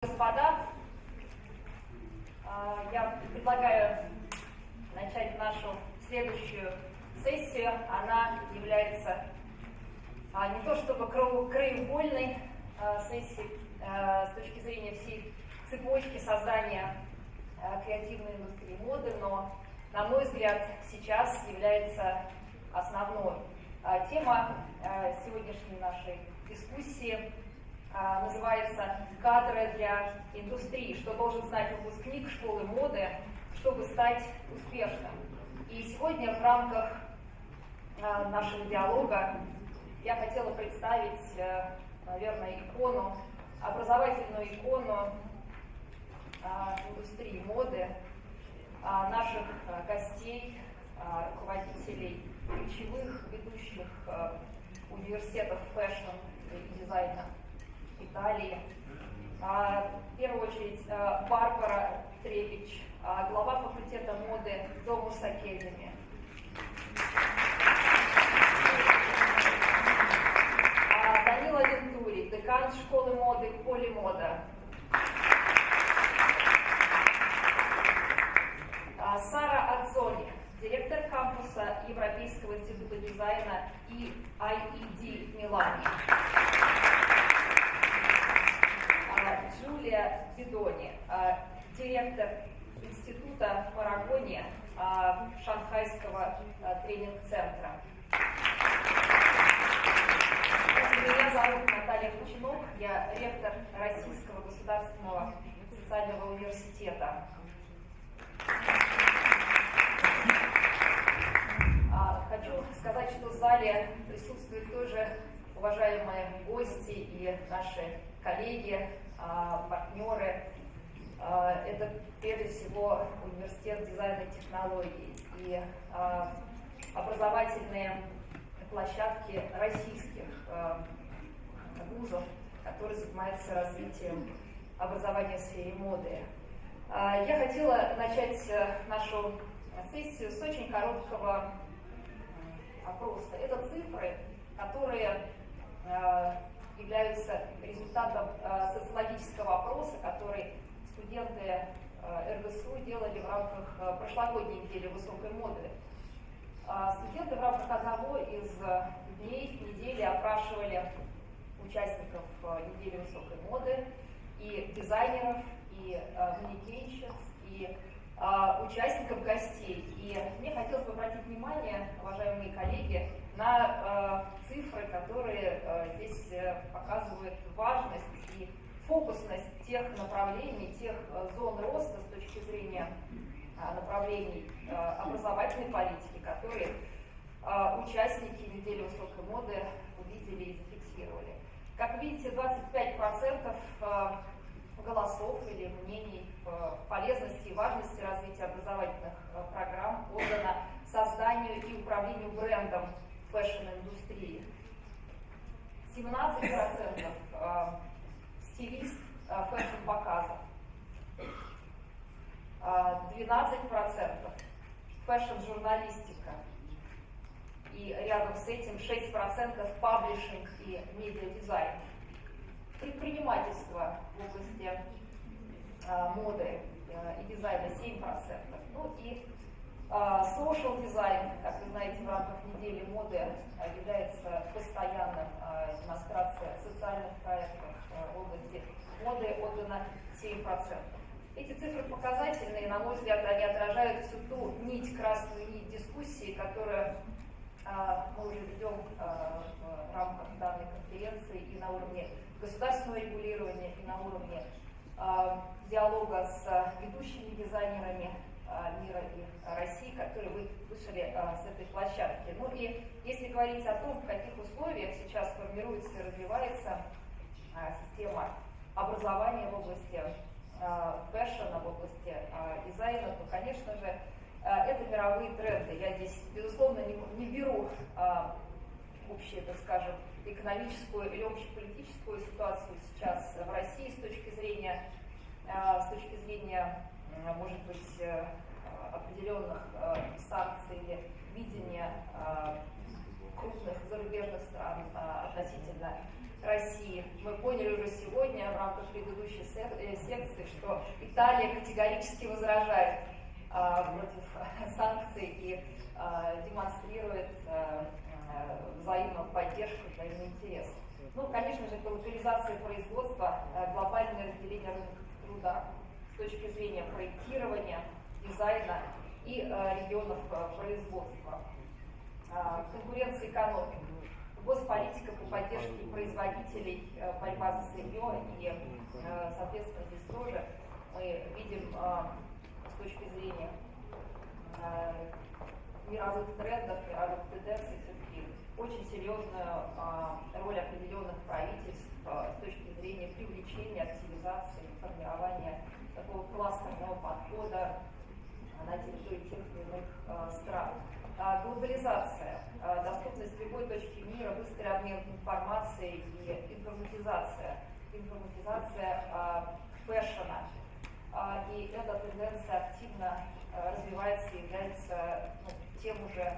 Господа, я предлагаю начать нашу следующую сессию. Она является не то чтобы краеугольной сессией с точки зрения всей цепочки создания креативной индустрии моды, но, на мой взгляд, сейчас является основной. Тема сегодняшней нашей дискуссии называется «Кадры для индустрии. Что должен знать выпускник школы моды, чтобы стать успешным». И сегодня в рамках нашего диалога я хотела представить, наверное, образовательную икону индустрии моды, наших гостей, руководителей ключевых ведущих университетов фэшн и дизайна Италии. В первую очередь Барбара Trebitsch, глава факультета моды Domus Danilo Venturi, декан школы моды Polimoda. Сара Azzone, директор кампуса Европейского института дизайна и IED в Милане. Джулия Бидони, директор Института в Арагоне, Шанхайского тренинг-центра. Меня зовут Наталья Пochinok, я ректор Российского государственного социального университета. Хочу сказать, что в зале присутствуют тоже уважаемые гости и наши коллеги, партнеры. Это прежде всего университет дизайна и технологий и образовательные площадки российских вузов, которые занимаются развитием образования в сфере моды. Я хотела начать нашу сессию с очень короткого опроса. Это цифры, которые являются результатом социологического опроса, который студенты РГСУ делали в рамках прошлогодней недели высокой моды. Студенты в рамках одного из дней недели опрашивали участников недели высокой моды, и дизайнеров, и манекенщиц, и участников гостей. И мне хотелось бы обратить внимание, уважаемые коллеги, на цифры, которые здесь показывают важность и фокусность тех направлений, тех зон роста с точки зрения направлений образовательной политики, которые участники недели высокой моды увидели и зафиксировали. Как видите, 25% голосов или мнений в полезности и важности развития образовательных программ отдано созданию и управлению брендом фэшн-индустрии. 17% стилист фэшн-показов. 12% фэшн-журналистика. И рядом с этим 6% паблишинг и медиадизайн. Предпринимательство в области моды и дизайна 7%. Ну и social дизайн, как вы знаете, в рамках недели моды является постоянным. Демонстрация социальных проектов в области моды отдано 7%. Эти цифры показательные, на мой взгляд, они отражают всю ту нить, красную нить дискуссии, которую мы уже ведем в рамках данной конференции и на уровне государственного регулирования, и на уровне диалога с ведущими дизайнерами мира и России, которые вы слышали с этой площадки. Ну и если говорить о том, в каких условиях сейчас формируется и развивается система образования в области фэшна, в области дизайна, то, конечно же, это мировые тренды. Я здесь, безусловно, не беру общую, так скажем, экономическую или общеполитическую ситуацию сейчас в России с точки зрения, может быть, определенных санкций или видения крупных зарубежных стран относительно России. Мы поняли уже сегодня в рамках предыдущей секции, что Италия категорически возражает против санкций и демонстрирует взаимную поддержку, взаимный интерес. Ну, конечно же, это локализация производства, глобальное разделение рынка труда с точки зрения проектирования, дизайна и регионов производства. Конкуренция экономики, госполитика по поддержке производителей, борьба за сырье и, соответственно, здесь тоже мы видим с точки зрения мировых трендов, мировых тенденций все-таки очень серьезную роль определенных правительств с точки зрения привлечения, активизации, формирования такого кластерного подхода на территории тех или иных стран. Глобализация, доступность в любой точке мира, быстрый обмен информацией и информатизация фэшена. И эта тенденция активно развивается и является тем уже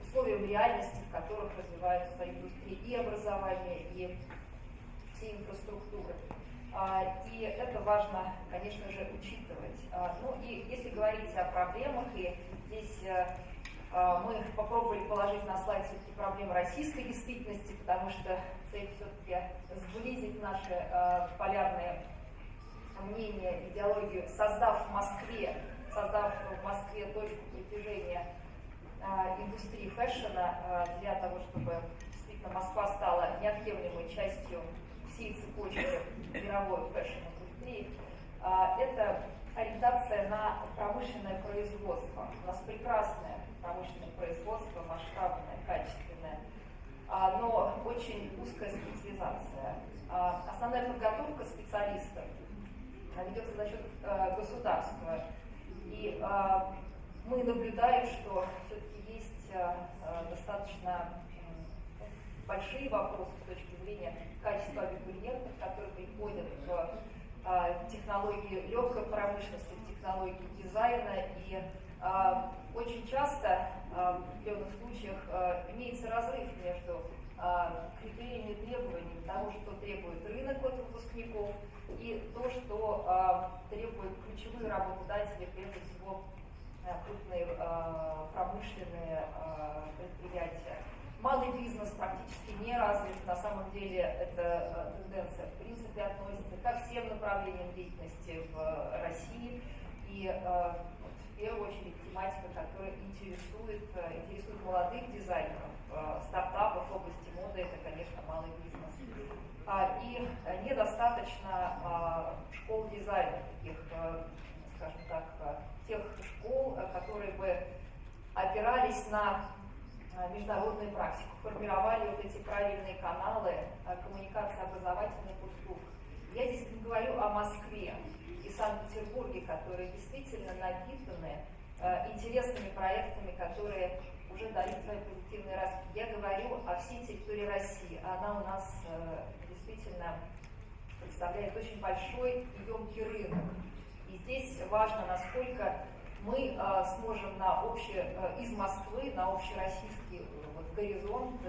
условием реальности, в которых развиваются индустрии и образования, и все инфраструктуры. И это важно, конечно же, учитывать. Ну и если говорить о проблемах, и здесь мы попробовали положить на слайд все-таки проблемы российской действительности, потому что цель все-таки сблизить наши полярные мнения, идеологию, создав в Москве точку притяжения индустрии фэшена для того, чтобы действительно Москва стала неотъемлемой частью всей цепочки мировой фэшн-индустрии. Это ориентация на промышленное производство. У нас прекрасное промышленное производство, масштабное, качественное, но очень узкая специализация. Основная подготовка специалистов ведется за счет государства. И мы наблюдаем, что все-таки есть достаточно большие вопросы с точки зрения качества абитуриентов, которые приходят в технологии легкой промышленности, в технологии дизайна. И очень часто в определенных случаях имеется разрыв между критериями и требованиями того, что требует рынок от выпускников, и то, что требуют ключевые работодатели, прежде всего крупные промышленные предприятия. Малый бизнес практически не развит. На самом деле эта тенденция в принципе относится ко всем направлениям деятельности в России. И в первую очередь тематика, которая интересует молодых дизайнеров, стартапов в области моды, это, конечно, малый бизнес. И недостаточно школ дизайна, таких, скажем так, тех школ, которые бы опирались на международную практику, формировали вот эти правильные каналы коммуникации образовательных услуг. Я здесь не говорю о Москве и Санкт-Петербурге, которые действительно напитаны интересными проектами, которые уже дают свои позитивные раски. Я говорю о всей территории России. Она у нас действительно представляет очень большой и емкий рынок. И здесь важно, насколько мы сможем из Москвы на общероссийский горизонт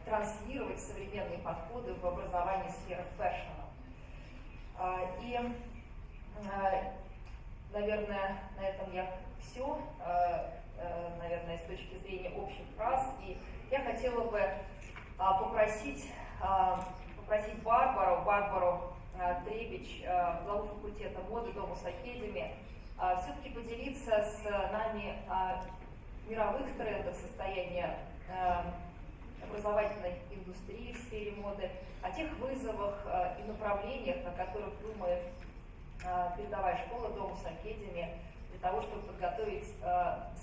транслировать современные подходы в образовании сферы фэшна. И, наверное, на этом я все, наверное, с точки зрения общих фраз. И я хотела бы попросить Барбару Trebitsch, главу факультета моды Domus, все-таки поделиться с нами о мировых трендах состояния образовательной индустрии в сфере моды, о тех вызовах и направлениях, на которых думает передовая школа Domus для того, чтобы подготовить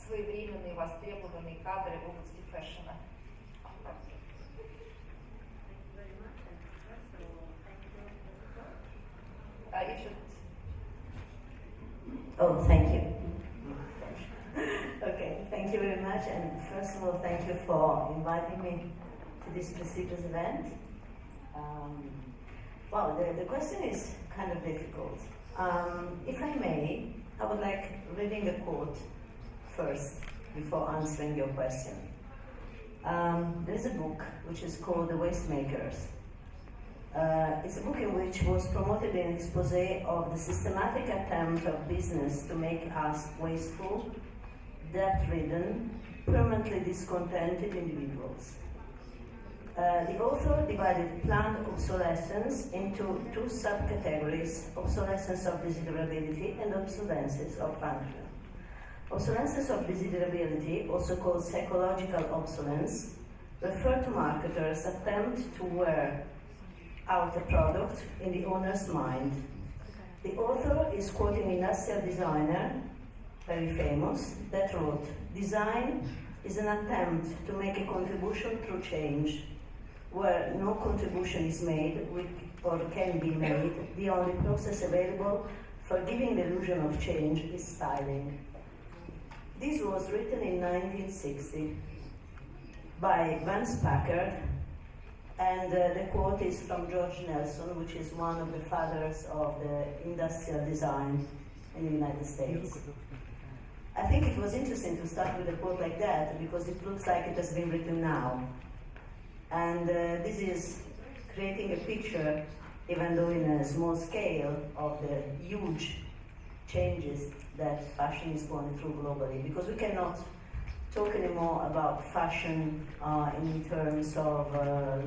своевременные востребованные кадры в области фэшна. Oh, thank you. Okay, thank you very much. And first of all, thank you for inviting me to this prestigious event. Well, the question is kind of difficult. If I may, I would like reading a quote first before answering your question. There's a book which is called The Wastemakers It's a book in which was promoted an expose of the systematic attempt of business to make us wasteful, debt-ridden, permanently discontented individuals. The author divided planned obsolescence into two subcategories: obsolescence of desirability and obsolescence of function. Obsolescence of desirability, also called psychological obsolescence, refer to marketers' attempt to wear out a product in the owner's mind. The author is quoting industrial designer, very famous, that wrote, "Design is an attempt to make a contribution through change. Where no contribution is made or can be made, the only process available for giving the illusion of change is styling." This was written in 1960 by Vance Packard, and the quote is from George Nelson, which is one of the fathers of the industrial design in the United States. I think it was interesting to start with a quote like that because it looks like it has been written now. And this is creating a picture, even though in a small scale, of the huge changes that fashion is going through globally. Because we cannot talk anymore about fashion in terms of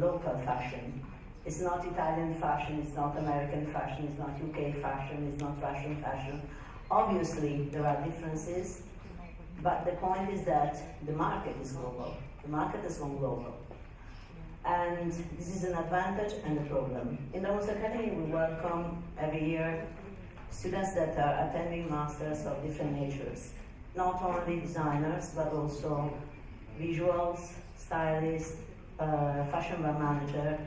local fashion. It's not Italian fashion, it's not American fashion, it's not UK fashion, it's not Russian fashion. Obviously, there are differences, but the point is that the market is global. The market has gone global. And this is an advantage and a problem. In Domus Academy, we welcome every year students that are attending masters of different natures. Not only designers, but also visuals, stylists, fashion brand manager,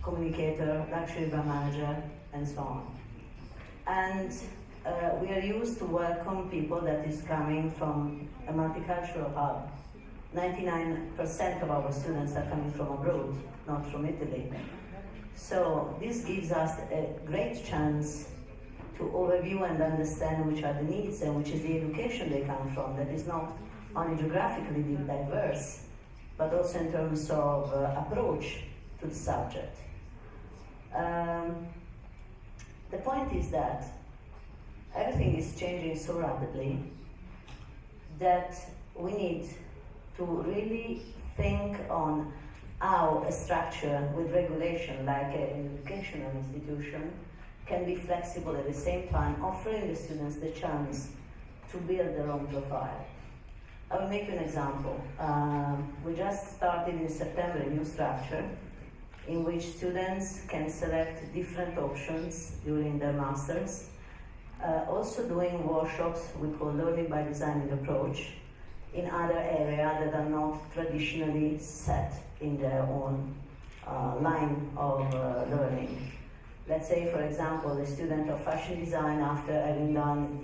communicator, luxury brand manager, and so on. And we are used to welcome people that is coming from a multicultural hub. 99% of our students are coming from abroad, not from Italy. So this gives us a great chance to overview and understand which are the needs and which is the education they come from, that is not only geographically diverse, but also in terms of approach to the subject. The point is that everything is changing so rapidly that we need to really think on how a structure with regulation, like an educational institution, can be flexible at the same time, offering the students the chance to build their own profile. I will make you an example. We just started in September a new structure in which students can select different options during their masters. Also doing workshops we call learning by designing approach in other areas that are not traditionally set in their own line of learning. Let's say, for example, a student of fashion design, after having done